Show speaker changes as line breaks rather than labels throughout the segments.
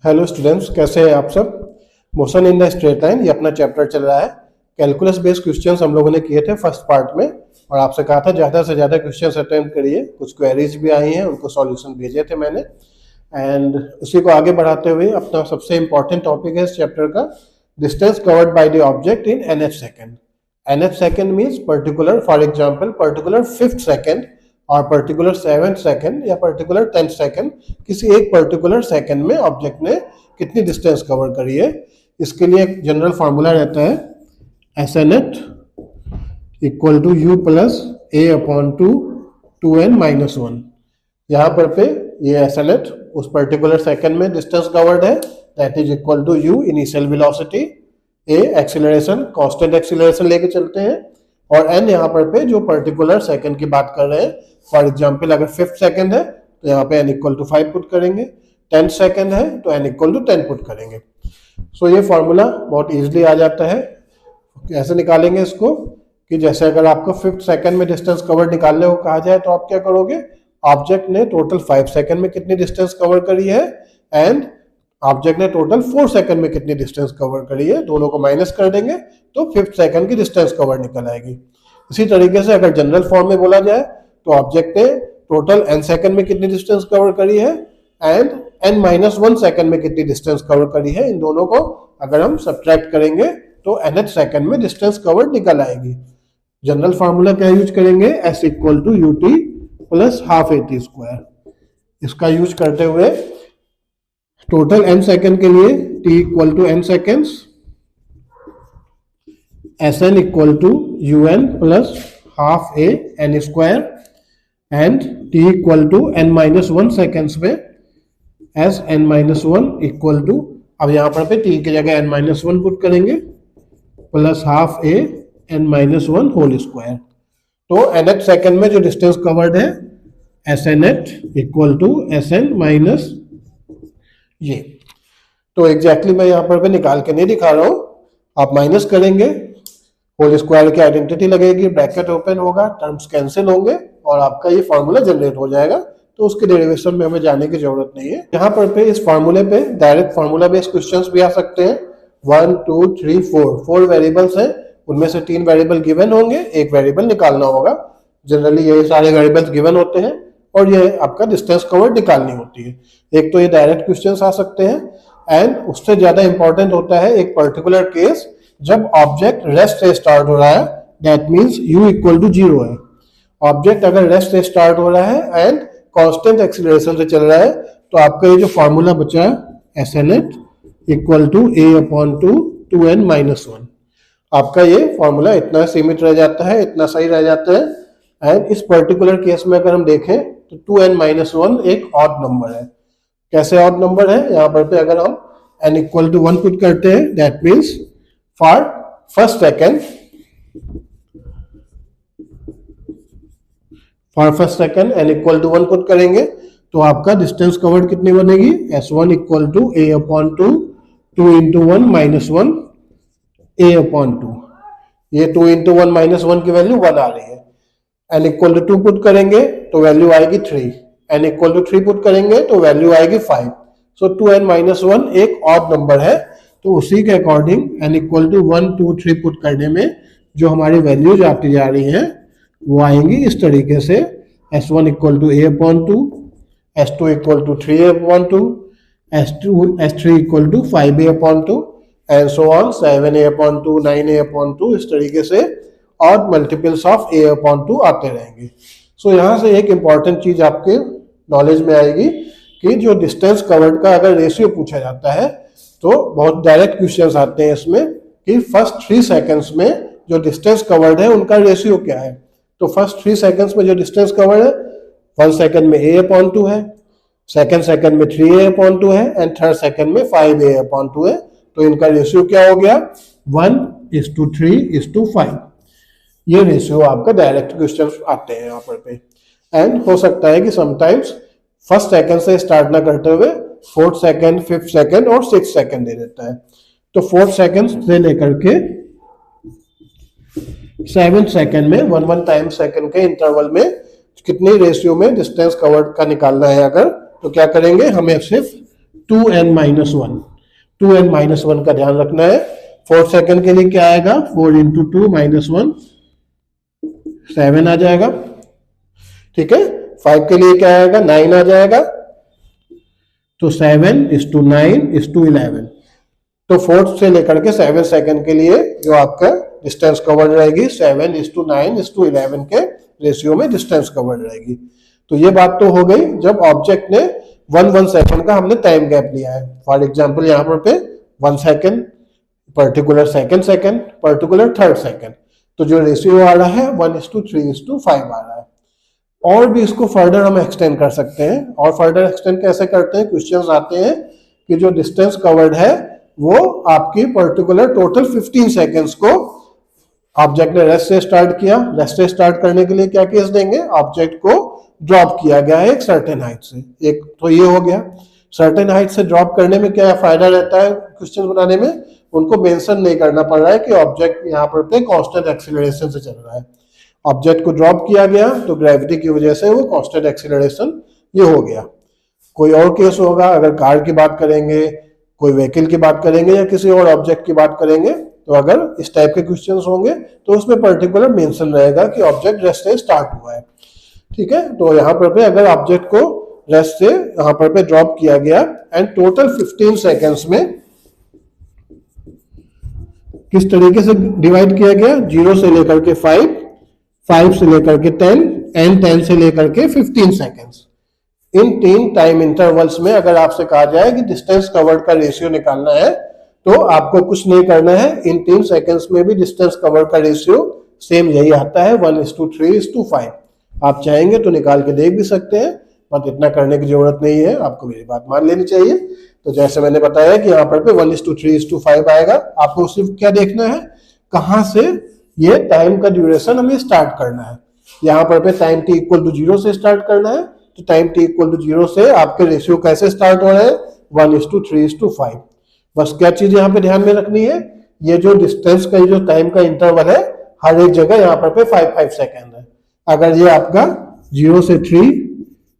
Hello students, कैसे हैं आप सब। Motion in the straight line ये अपना चैप्टर चल रहा है। कैलकुलस बेस्ड क्वेश्चंस हम लोगों ने किए थे फर्स्ट पार्ट में और आपसे कहा था ज़्यादा से ज़्यादा क्वेश्चंस अटेम्प्ट करिए। कुछ क्वेरीज भी आई हैं, उनको सॉल्यूशन भेजे थे मैंने। एंड उसी को आगे बढ़ाते हुए अपना सबसे इंपॉर्टेंट टॉपिक है इस चैप्टर का, distance covered by the object in nth second. nth second means particular, for example particular 5th second और पर्टिकुलर 7th सेकेंड या पर्टिकुलर 10th सेकेंड, किसी एक पर्टिकुलर सेकेंड में ऑब्जेक्ट ने कितनी डिस्टेंस कवर करी है। इसके लिए एक जनरल फॉर्मूला रहता है SNet equal to u plus a upon two n minus one. यहाँ पर पे ये SNet उस पर्टिकुलर सेकेंड में डिस्टेंस कवर्ड है, that is equal to u initial velocity, a acceleration, constant acceleration लेके चलते हैं, और एन यहाँ पर पे जो पर्टिकुलर सेकंड की बात कर रहे हैं। फॉर एग्जांपल अगर 5th सेकंड है तो यहाँ पे n इक्वल टू 5 पुट करेंगे, 10th सेकंड है तो n इक्वल टू 10 पुट करेंगे। सो ये फॉर्मूला बहुत इजीली आ जाता है। कैसे निकालेंगे इसको कि जैसे अगर आपको 5th सेकंड में डिस्टेंस कवर निकालने को कहा जाए तो आप क्या करोगे, ऑब्जेक्ट ने टोटल 5 सेकंड में कितनी डिस्टेंस कवर करी है एंड ऑब्जेक्ट ने टोटल 4 सेकंड में कितनी डिस्टेंस कवर करी है, दोनों को माइनस कर देंगे तो 5th सेकंड की डिस्टेंस कवर निकल आएगी। इसी तरीके से अगर जनरल फॉर्म में बोला जाए तो ऑब्जेक्ट ने टोटल n सेकंड में कितनी डिस्टेंस कवर करी है एंड n-1 सेकंड में कितनी डिस्टेंस कवर करी है, इन दोनों को अगर हम सब्ट्रैक्ट करेंगे तो nth सेकंड में डिस्टेंस कवर निकल आएगी। जनरल फार्मूला क्या यूज करेंगे, s equal to u t plus half at square. इसका यूज करते हुए टोटल n सेकंड के लिए t equal to n seconds, Sn equal to un plus half a n square and t equal to n-1 seconds में Sn-1 equal to, अब यहाँ पर पे t की जगह n-1 पुट करेंगे plus half a n-1 whole square. तो nth second में जो डिस्टेंस कवर्ड है Snnet equal to Sn minus ये। तो एग्जैक्टली मैं यहाँ पर भी निकाल के नहीं दिखा रहा हूँ, आप माइनस करेंगे, होल स्क्वायर की आइडेंटिटी लगेगी, ब्रैकेट ओपन होगा, टर्म्स कैंसिल होंगे और आपका ये फॉर्मूला जनरेट हो जाएगा। तो उसके डेरिवेशन में हमें जाने की जरूरत नहीं है। यहाँ पर पे इस फॉर्मूले पे डायरेक्ट फॉर्मूला बेस्ड क्वेश्चंस भी आ सकते हैं। 1 2 3 4 वेरिएबल्स हैं, उनमें से 3 वेरिएबल गिवन होंगे, एक वेरिएबल निकालना होगा। जनरली ये सारे वेरिएबल्स गिवन होते हैं और ये आपका डिस्टेंस कवर निकालनी होती है। एक तो ये डायरेक्ट क्वेश्चंस आ सकते हैं एंड उससे ज्यादा इंपॉर्टेंट होता है एक पर्टिकुलर केस जब ऑब्जेक्ट रेस्ट से स्टार्ट हो रहा है, that means u equal to 0 है। ऑब्जेक्ट अगर रेस्ट से स्टार्ट हो रहा है एंड कांस्टेंट एक्सीलरेशन से चल रहा है तो आपका ये जो फॉर्मूला बचा है Snet equal to a upon two n minus 1, आपका ये फॉर्मूला इतना सीमित रह जाता है, इतना सही रह जाता है। एंड इस पर्टिकुलर केस में अगर हम देखें तो 2n माइनस 1 एक ऑड नंबर है। कैसे ऑड नंबर है, यहाँ पर पे अगर हम n इक्वल टू 1 पुट करते हैं, that means for first second, n equal to 1 put करेंगे तो आपका डिस्टेंस कवर्ड कितनी बनेगी, S1 equal to a upon two into 1 minus 1 a upon 2। ये 2 इंटू 1 माइनस 1 की वैल्यू 1 आ रही है। n इक्वल टू 2 पुट करेंगे तो वैल्यू आएगी 3, n इक्वल टू 3 पुट करेंगे तो वैल्यू आएगी 5। सो 2n माइनस 1 एक ऑड नंबर है, तो उसी के according n equal to 1 2 3 put करने में जो हमारी वैल्यूज आती जा रही हैं वो आएंगी इस तरीके से, S1 equal to a upon 2, S2 equal to 3a upon 2, S3 equal to 5a upon 2 and so on, 7a upon 2, 9a upon 2, इस तरीके से और मल्टीपल्स ऑफ a अपॉन 2 आते रहेंगे। सो यहाँ से एक इंपॉर्टेंट चीज आपके नॉलेज में आएगी कि जो डिस्टेंस कवर्ड का अगर रेशियो पूछा जाता है तो बहुत डायरेक्ट क्वेश्चंस आते हैं इसमें कि फर्स्ट 3 सेकंड्स में जो डिस्टेंस कवर्ड है उनका रेशियो क्या है। तो फर्स्ट 3 सेकंड्स में जो डिस्टेंस कवर्ड है, 1 सेकंड में a अपॉन 2 है, सेकंड सेकंड में 3a अपॉन 2 है एंड थर्ड सेकंड में 5a अपॉन 2 है। तो इनका रेशियो क्या हो गया, 1:3:5। ये रेशियो आपका डायरेक्ट क्वेश्चन आते हैं यहाँ पर पे। एंड हो सकता है कि समटाइम्स फर्स्ट सेकंड से स्टार्ट ना करते हुए 4th सेकंड, 5th सेकंड और 6th सेकंड दे देता है। तो 4th सेकंड से लेकर के 7th सेकंड में 1 टाइम सेकंड के इंटरवल में कितनी रेशियो में डिस्टेंस कवर्ड का निकालना है अगर, तो क्या करेंगे, हमें सिर्फ 2n-1, 2n-1 का ध्यान रखना है। 4 सेकंड के लिए क्या आएगा, 4 इंटू 2-1 7 आ जाएगा, ठीक है। 5 के लिए क्या आएगा, 9 आ जाएगा, तो 7:9:11। तो 4 से लेकर के 7 सेकंड के लिए जो आपका डिस्टेंस कवर रहेगी 7:9:11 के रेशियो में डिस्टेंस कवर रहेगी। तो ये बात तो हो गई जब ऑब्जेक्ट ने 1 सेकंड का हमने टाइम गैप लिया है। फॉर एग्जांपल यहाँ पर पे 1 second, particular second, particular third second, तो जो रेशियो आ रहा है 1:3:5 आ रहा है। और भी इसको फर्दर हम एक्सटेंड कर सकते हैं। और फर्दर एक्सटेंड कैसे करते हैं, क्वेश्चंस आते हैं कि जो डिस्टेंस कवर्ड है वो आपकी पर्टिकुलर टोटल 15 सेकेंड्स को ऑब्जेक्ट ने रेस्ट से स्टार्ट किया। रेस्ट से स्टार्ट करने के लिए क्या केस देंगे, ऑब्जेक्ट को ड्रॉप किया गया है एक सर्टेन हाइट से, एक तो ये हो गया। सर्टेन हाइट से ड्रॉप करने में क्या फायदा रहता है, क्वेश्चन बनाने में उनको मेंशन नहीं करना पड़ रहा है कि ऑब्जेक्ट यहाँ पर पे कांस्टेंट एक्सीलरेशन से चल रहा है। ऑब्जेक्ट को ड्रॉप किया गया तो ग्रेविटी की वजह से वो कांस्टेंट एक्सीलरेशन ये हो गया। कोई और केस होगा, अगर कार की बात करेंगे, कोई व्हीकल की बात करेंगे या किसी और ऑब्जेक्ट की बात करेंगे, तो अगर इस टाइप के क्वेश्चंस होंगे तो उसमें पर्टिकुलर मेंशन रहेगा कि ऑब्जेक्ट रेस्ट से स्टार्ट हुआ है, ठीक है। तो यहाँ पर पे अगर ऑब्जेक्ट को रेस्ट से यहाँ पर पे ड्रॉप किया गया एंड टोटल 15 सेकेंड्स में किस तरीके से डिवाइड किया गया, 0 से लेकर के 5, 5 से लेकर के 10 एंड 10 से लेकर के 15 सेकेंड्स। इन 3 टाइम इंटरवल्स में अगर आपसे कहा जाए कि डिस्टेंस कवर्ड का रेशियो निकालना है तो आपको कुछ नहीं करना है। इन 3 सेकेंड्स में भी डिस्टेंस कवर्ड का रेशियो सेम यही आता है 1:3:5। आप चाहेंगे तो निकाल के देख भी सकते हैं, बट इतना करने की जरूरत नहीं है, आपको मेरी बात मान लेनी चाहिए। तो जैसे मैंने बताया कि यहाँ पर पे 1:3:5 आएगा। आपको सिर्फ क्या देखना है, कहाँ से ये टाइम का ड्यूरेशन हमें स्टार्ट करना है। यहाँ पर पे टाइम t इक्वल टू 0 से स्टार्ट करना है, तो टाइम t इक्वल टू 0 से आपके रेशियो कैसे स्टार्ट हो रहे हैं, 1:3:5। बस क्या चीज यहाँ पे ध्यान में रखनी है, ये जो डिस्टेंस का जो टाइम का इंटरवल है हर एक जगह यहाँ पर पे 5-5 सेकेंड है। अगर ये आपका 0 से 3,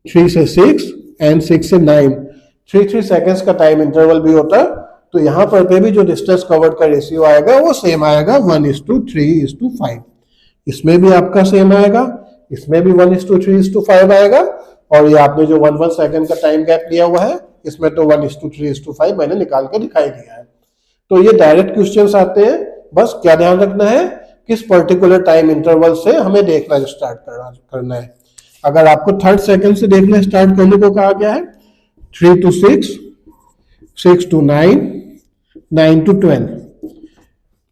3 से 6 एंड 6 से 9, 3 सेकेंड्स का टाइम इंटरवल भी होता, तो यहाँ पर पे भी जो डिस्टेंस कवर्ड का रेशियो आएगा वो सेम आएगा 1:3:5। इसमें भी आपका सेम आएगा, इसमें भी 1:3:5 आएगा। और ये आपने जो 1 सेकेंड का टाइम गैप लिया हुआ है इसमें तो 1:3:5 मैंने निकाल के दिखाई दिया है। तो ये डायरेक्ट क्वेश्चंस आते हैं, बस क्या ध्यान रखना है, किस पर्टिकुलर टाइम इंटरवल से हमें देखना स्टार्ट करना है। अगर आपको थर्ड सेकंड से देखना स्टार्ट करने को कहा गया है, 3 to 6, 6 to 9, 9 to 12,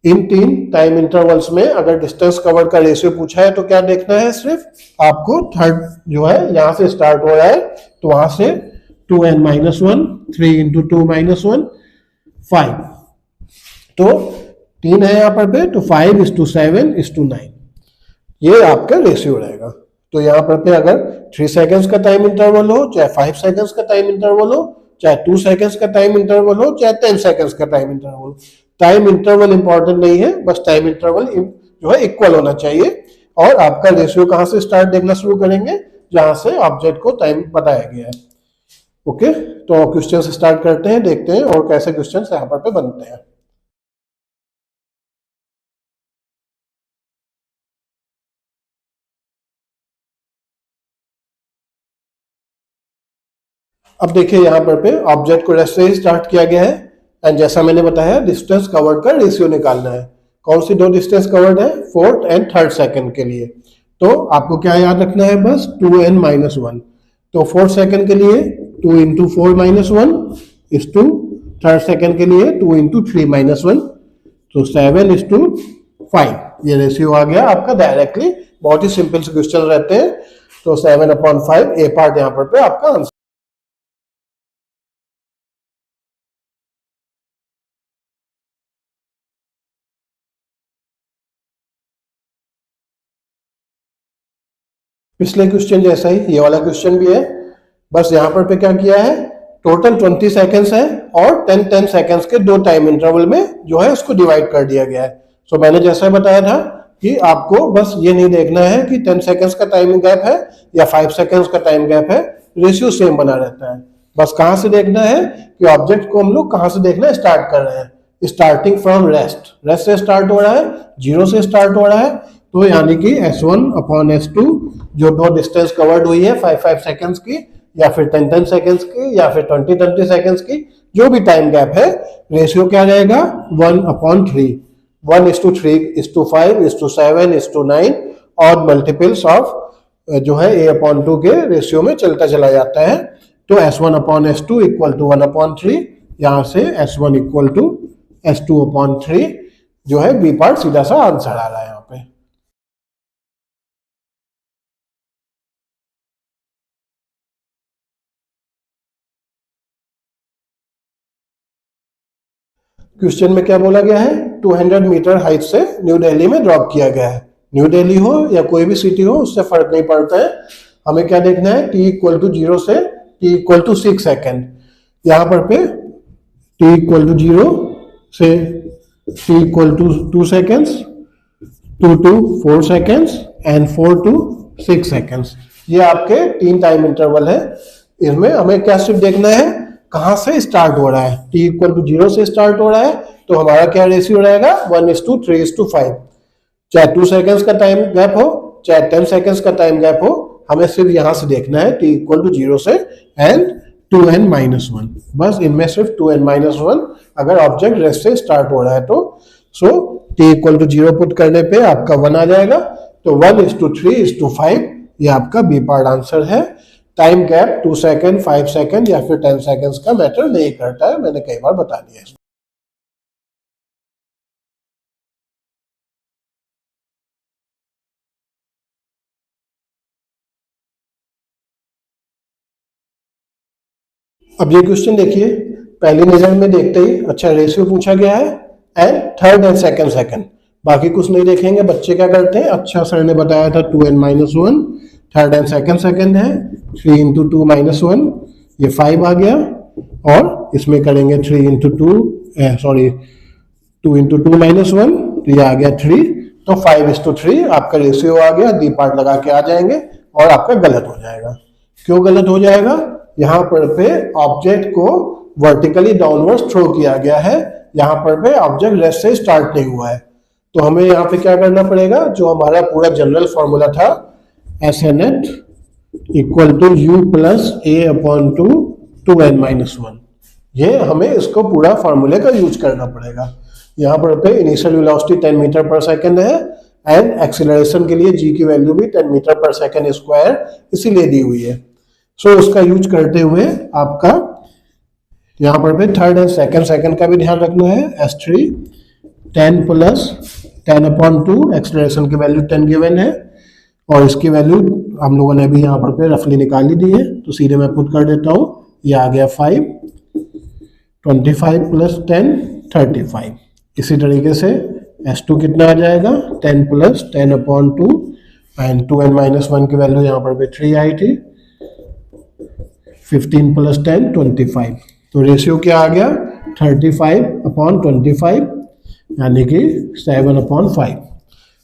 in 3 time intervals में अगर डिस्टेंस कवर का रेशियो पूछा है तो क्या देखना है, सिर्फ आपको थर्ड जो है यहां से स्टार्ट हो रहा है तो वहां से 2n-1, 3 into 2-1, 5, तो 3 है यहाँ पर पे, तो 5:7:9 ये आपका रेशियो रहेगा। तो यहाँ पर पे अगर 3 सेकेंड्स का टाइम इंटरवल हो, चाहे 5 सेकेंड्स का टाइम इंटरवल हो, चाहे 2 सेकेंड्स का टाइम इंटरवल हो, चाहे 10 सेकेंड्स का टाइम इंटरवल हो, टाइम इंटरवल इंपॉर्टेंट नहीं है, बस टाइम इंटरवल जो है इक्वल होना चाहिए। और आपका रेशियो कहां से स्टार्ट देखना शुरू करेंगे, जहां से ऑब्जेक्ट को टाइम बताया गया है। ओके, तो क्वेश्चन स्टार्ट करते हैं, देखते हैं और कैसे क्वेश्चन यहाँ पर पे बनते हैं। अब देखिए यहाँ पर पे ऑब्जेक्ट को रेस्ट से स्टार्ट किया गया है एंड जैसा मैंने बताया डिस्टेंस कवर्ड का रेशियो निकालना है। कौन सी 2 डिस्टेंस कवर्ड है, 4th एंड 3rd सेकंड के लिए। तो आपको क्या याद रखना है, बस 2n-1। तो 4th सेकंड के लिए 2 into 4-1 is to 3rd second के लिए 2 into 3-1, तो 7:5 ये रेशियो आ गया आपका डायरेक्टली। बहुत ही सिंपल से क्वेश्चन रहते हैं, तो 7/5 ए पार्ट यहाँ पर पे आपका आंसर। पिछले क्वेश्चन जैसा ही ये वाला क्वेश्चन भी है, बस यहाँ पर पे क्या किया है, टोटल 20 सेकेंड्स है और 10 सेकेंड्स के 2 टाइम इंटरवल में जो है उसको डिवाइड कर दिया गया है। तो मैंने जैसा बताया था कि आपको बस ये नहीं देखना है कि 10 सेकेंड्स का टाइम गैप है या 5 सेकेंड्स का टाइम गैप है, रेशियो सेम बना रहता है। बस कहाँ से देखना है कि ऑब्जेक्ट को हम लोग कहाँ से देखना स्टार्ट कर रहे हैं, स्टार्टिंग फ्रॉम रेस्ट, रेस्ट से स्टार्ट हो रहा है, जीरो से स्टार्ट हो रहा है, तो यानी कि S1/S2 जो दो डिस्टेंस कवर्ड हुई है 5-5 सेकेंड्स की या फिर 10-10 सेकेंड्स की या फिर 20-20 सेकेंड्स की, जो भी टाइम गैप है, रेशियो क्या रहेगा 1/3, 1:3:5:7:9 और मल्टीपल्स ऑफ जो है A/2 के रेशियो में चलता चला जाता है। तो S1/S2 इक्वल टू 1/3, यहां से S1 इक्वल टू S2/3 जो है बी पार्ट सीधा सा आंसर आ रहा है यहाँ पे। क्वेश्चन में क्या बोला गया है, 200 मीटर हाइट से न्यू दिल्ली में ड्रॉप किया गया है। न्यू दिल्ली हो या कोई भी सिटी हो उससे फर्क नहीं पड़ता है, हमें क्या देखना है t इक्वल टू 0 से t इक्वल टू 6 सेकेंड। यहाँ पर पे t इक्वल टू 0 से t equal to 2 seconds, 2 to 4 seconds and 4 to 6 seconds, ये आपके 3 टाइम इंटरवल है। इसमें हमें क्या सिर्फ देखना है कहां से स्टार्ट हो रहा है, t इक्वल टू 0 से स्टार्ट हो रहा है तो हमारा क्या रेशियो रहेगा 1:3:5, चाहे 2 सेकेंड्स का टाइम गैप हो चाहे 10 सेकेंड्स का टाइम गैप हो, हमें सिर्फ यहां से देखना है t इक्वल टू 0 से एंड 2n-1, बस इनमें सिर्फ 2n-1 अगर ऑब्जेक्ट रेस्ट से स्टार्ट हो रहा है तो। सो t इक्वल टू 0 पुट करने पे आपका 1 आ जाएगा, तो 1:3:5 ये आपका बी पार्ट आंसर है। टाइम गैप 2 सेकेंड 5 सेकेंड या फिर 10 सेकेंड्स का मैटर नहीं करता है, मैंने कई बार बता दिया है। अब ये क्वेश्चन देखिए, पहली नजर में देखते ही अच्छा रेशियो पूछा गया है एंड थर्ड एंड सेकंड, बाकी कुछ नहीं देखेंगे। बच्चे क्या करते हैं, अच्छा सर ने बताया था 2n-1, थर्ड एंड सेकंड है 3 into 2 - 1, ये 5 आ गया, और इसमें करेंगे 3 into 2 2 into 2 - 1, तो ये आ गया 3, तो 5:3 आपका रेशियो आ गया, डी पार्ट लगा के आ जाएंगे और आपका गलत हो जाएगा। क्यों गलत हो जाएगा, यहाँ पर पे ऑब्जेक्ट को वर्टिकली डाउनवर्ड थ्रो किया गया है, यहाँ पर पे ऑब्जेक्ट रेस्ट से स्टार्ट नहीं हुआ है, तो हमें यहाँ पे क्या करना पड़ेगा, जो हमारा पूरा जनरल फॉर्मूला था SNet equal to U + A/2 2n-1, ये हमें इसको पूरा फार्मूले का यूज करना पड़ेगा। यहाँ पर पे इनिशियल वेलोसिटी 10 मीटर पर सेकेंड है एंड एक्सीलरेशन के लिए g की वैल्यू भी 10 मीटर पर सेकेंड स्क्वायर इसीलिए दी हुई है। सो उसका यूज करते हुए आपका यहाँ पर पे थर्ड एंड सेकंड का भी ध्यान रखना है। S3 10 + 10/2, एक्सीलरेशन की वैल्यू 10 गिवन है और इसकी वैल्यू हम लोगों ने अभी यहाँ पर पे रफली निकाली दी है, तो सीधे मैं पुट कर देता हूँ, ये आ गया 5, 25 + 10 35। इसी तरीके से S2 कितना आ जाएगा 10 + 10/2 एंड 2n-1 की वैल्यू यहाँ पर पे 3 आई थी, 15 + 10 25, तो रेशियो क्या आ गया 35/25 यानी कि 7/5।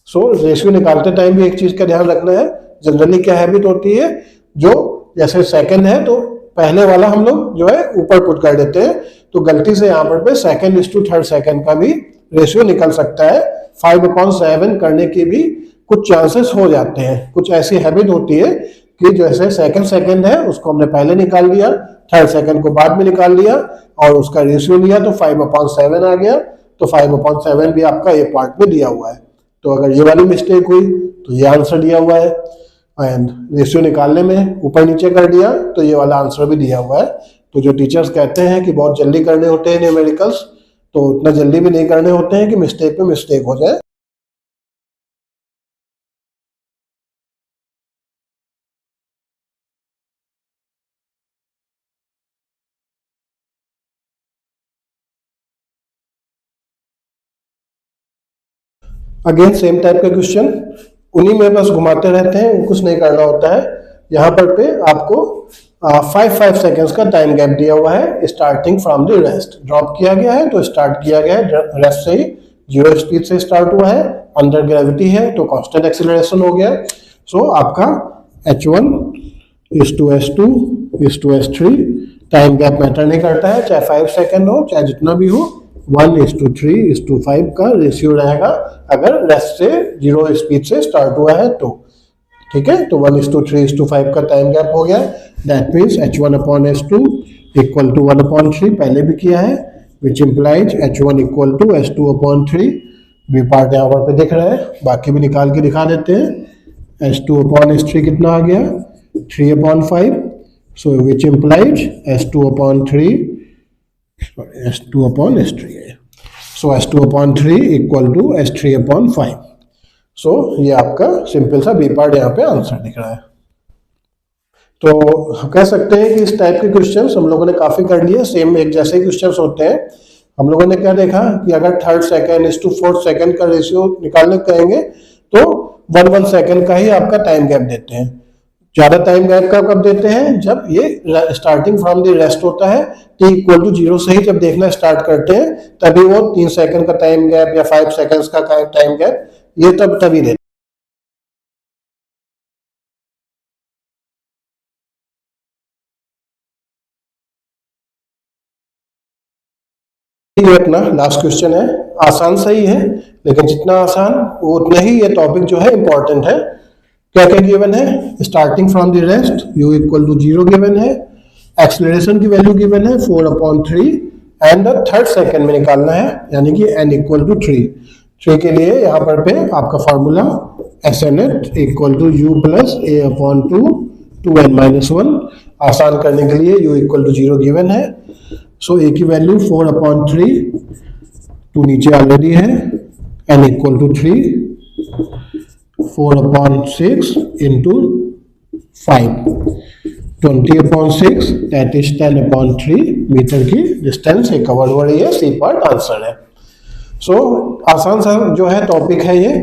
सो रेशियो निकालते टाइम भी एक चीज का ध्यान रखना है, जनरली क्या हैबिट होती है, जो जैसे सेकंड है तो पहले वाला हम लोग जो है ऊपर पुट कर देते हैं, तो गलती से यहाँ पर पे 2/3 सेकंड का भी रेशियो निकल सकता है। 5/7 करने के भी कुछ चांसेस हो जाते हैं, कुछ ऐसी हैबिट होती है कि जैसे सेकंड है उसको हमने पहले निकाल लिया, थर्ड सेकंड को बाद में निकाल लिया और उसका रेशियो लिया तो 5/7 आ गया, तो 5/7 भी आपका ए पार्ट में दिया हुआ है। तो अगर ये वाली मिस्टेक हुई तो ये आंसर दिया हुआ है, एंड रेशियो निकालने में ऊपर नीचे कर दिया तो ये वाला आंसर भी दिया हुआ है। तो जो टीचर्स कहते हैं कि बहुत जल्दी करने होते हैं न्यूमेरिकल्स, तो उतना जल्दी भी नहीं करने होते हैं कि मिस्टेक पे मिस्टेक हो जाए। अगेन सेम टाइप का क्वेश्चन, उन्हीं में बस घुमाते रहते हैं, कुछ नहीं करना होता है। यहाँ पर पे आपको 5 सेकेंड्स का टाइम गैप दिया हुआ है, starting from the rest, drop किया गया है तो स्टार्ट किया गया है रेस्ट से ही, 0 स्पीड से स्टार्ट हुआ है, अंडर ग्रेविटी है तो कांस्टेंट एक्सीलरेशन हो गया। सो आपका H1:S2:S3 टाइम गैप मैटर नहीं करता है, चाहे 5 सेकेंड हो चाहे जितना भी हो, 1:3:5 का रेशियो रहेगा अगर रेस्ट से 0 स्पीड से स्टार्ट हुआ है तो। ठीक है, तो 1:3:5 का टाइम गैप हो गया। That means h1/s2 equal to 1/3, पहले भी किया है, which implies h1 equal to s2/3। B part यहाँ पर पे दिख रहा है, बाकी भी निकाल के दिखा देते हैं। s2/s3 कितना आ गया, 3/5। सो विच इम्प्लाइज s2/3 s2/s3 है। सो s2/3 इक्वल टू s3/5। सो ये आपका सिंपल सा बी पार्ट यहाँ पे आंसर दिख रहा है। तो कह सकते हैं कि इस टाइप के क्वेश्चंस हम लोगों ने काफी कर लिए, सेम एक जैसे क्वेश्चंस होते हैं। हम लोगों ने क्या देखा कि अगर 3rd सेकेंड इस टू 4th सेकेंड का रेशियो निकालने कहेंगे तो 1 सेकेंड का ही आपका टाइम गैप देते हैं। ज्यादा टाइम गैप का कब देते हैं, जब ये स्टार्टिंग फ्रॉम द रेस्ट होता है, t इक्वल टू 0 से ही जब देखना स्टार्ट करते हैं तभी वो 3 सेकेंड का टाइम गैप या 5 सेकेंड्स का टाइम गैप ये तभी देते हैं। ये अपना लास्ट क्वेश्चन है, आसान सही है लेकिन जितना आसान वो उतना ही ये टॉपिक जो है इंपॉर्टेंट है। क्या क्या गिवन है, starting from the rest u equal to 0 given है, एक्सेलरेशन की वैल्यू गिवन है 4/3 एंड 3rd सेकेंड में निकालना है, यानी कि n इक्वल टू 3 के लिए यहाँ पर पे आपका formula SNet equal to u plus a/2 2n-1। आसान करने के लिए u इक्वल टू 0 गिवन है। सो a की वैल्यू 4/3, 2 नीचे ऑलरेडी है, n equal to 3, 4/6 into 5, 20/6 that is 10/3 metre की डिस्टेंस ये कवर हो रही है। सी पार्ट आंसर है। सो आसान सा जो है टॉपिक है ये,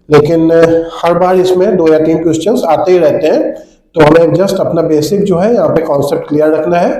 लेकिन हर बार इसमें 2 या 3 क्वेश्चंस आते ही रहते हैं, तो हमें जस्ट अपना बेसिक जो है यहाँ पे कॉन्सेप्ट क्लियर रखना है।